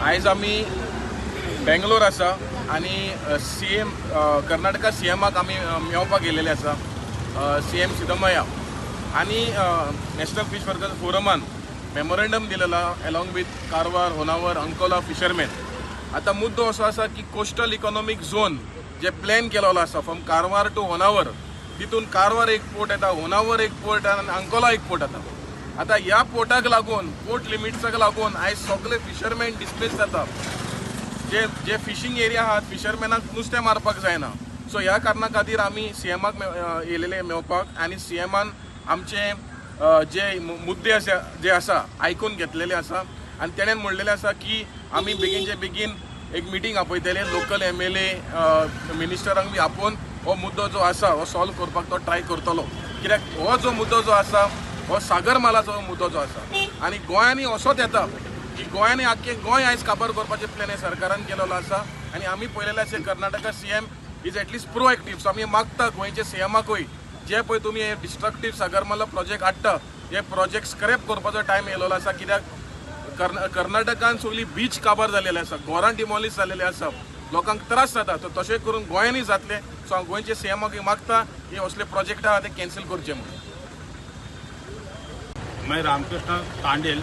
आयज आमी बेंगलोर आसा आनी CM कर्नाटका CMाक आमी मेळपाक गेलेले आसा CM सिद्धरामय्या आनी नॅशनल फीश वर्कर्स फोरमान मेमोरेंडम दिलेला along with Karwar, Honavar, Ankola fisherman. आता मुद्दो असो आसा की कोस्टल इकॉनॉमिक झोन जे प्लॅन केलेलो आसा फ्रॉम कारवार टू होनावर, तितून कारवार एक पोर्ट येता, होनावर एक पोर्ट आनी अंकोला एक पोर्ट येता. आता ह्या पोर्टाक लागून पोर्ट लिमिट्साक लागून आयज सगळे फिशरमॅन डिस्प्लेस जाता. जे फिशिंग एरिया आहात फिशरमॅनाक नुस्तें मारपाक जायना. सो ह्या कारणा खातीर आमी CMाक येयलेले मेळपाक आनी CMान आमचे जे मुद्दे जे आसा आयकून घेतलेले आसा आनी तेणेन म्हणलेले आसा की आमी बेगीनचे बेगीन एक मिटींग आपयतले लोकल MLA मिनिस्टरांक बी आपोवन हो मुद्दो जो आसा हो सॉल्व करपाक तो ट्राय करतलो. कित्याक हो जो मुद्दो जो आसा हो सागर मालाचो मुद्दो जो आसा आनी गोंयांनी असोच येता की गोंयांनी आख्खें गोंय आयज काबार करपाचे प्लॅन हे सरकारान केलेलो आसा आनी आमी पळयलेले आसा Karnataka CM is at least proactive. So आमी मागता गोंयचे CMाकूय जे पळय तुमी हे डिस्ट्रक्टीव सागरमाला प्रोजेक्ट हाडटा हे प्रोजेक्ट स्क्रॅप करपाचो टायम येयलेलो आसा. कित्याक कर्नाटकान सगळी बीच काबार जालेले आसा, घरां डिमॉलिश जालेले आसा, लोकांक त्रास जाता. तर तशें करून गोंयांनी जातले. सो हांव गोंयचे CMाक मागता हे असले प्रोजेक्ट आहा ते कॅन्सल करचे म्हणून. मैं Ramakrishna Tandel,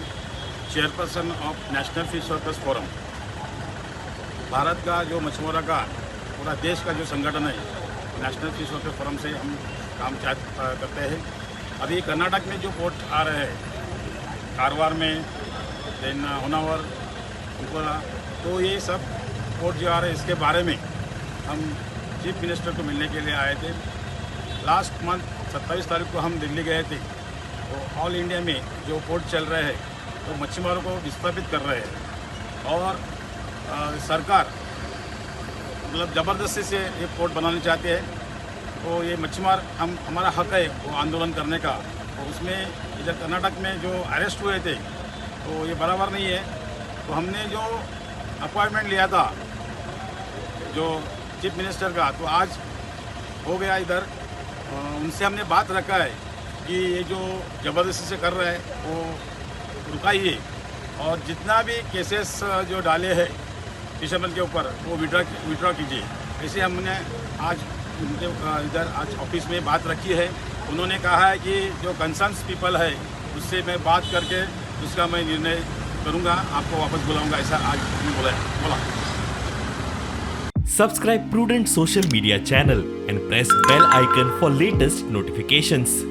chairperson of national fish workers forum. Bharat का जो मछुआरा का पूरा देश का जो संगठन है नेशनल फिश वर्कर्स फोरम से हम काम करते हैं. अभी कर्नाटक में जो पोर्ट आ रहे हैं कारवार में, देन होनावर, अंकोला, तो ये सब पोर्ट जो आ रहे हैं इसके बारे में हम चीफ मिनिस्टर को मिलने के लिए आए थे. लास्ट मंथ 27 तारीख को हम दिल्ली गए थे. तो ऑल इंडिया में जो पोर्ट चल रहे हैं तो मच्छीमारों को विस्थापित कर रहे हैं और सरकार मतलब ज़बरदस्ती से ये पोर्ट बनाना चाहते हैं. तो ये मच्छीमार हमारा हक है वो आंदोलन करने का. तो उसमें इधर कर्नाटक में जो अरेस्ट हुए थे तो ये बराबर नहीं है. तो हमने जो अपॉइंटमेंट लिया था जो चीफ मिनिस्टर का, तो आज हो गया इधर. उनसे हमने बात रखा है कि ये जो ज़बरदस्ती से कर रहे हैं वो रुकाइए और जितना भी केसेस जो डाले हैं फिशरमैन के ऊपर वो विड्रॉ कीजिए. ऐसे हमने आज उनके इधर आज ऑफिस में बात रखी है. उन्होंने कहा है कि जो कंसर्न्स पीपल है उससे मैं बात करके उसका मैं निर्णय करूंगा, आपको वापस बुलाऊंगा, ऐसा आज बोला. Subscribe Prudent social media channel and press bell icon for latest notifications.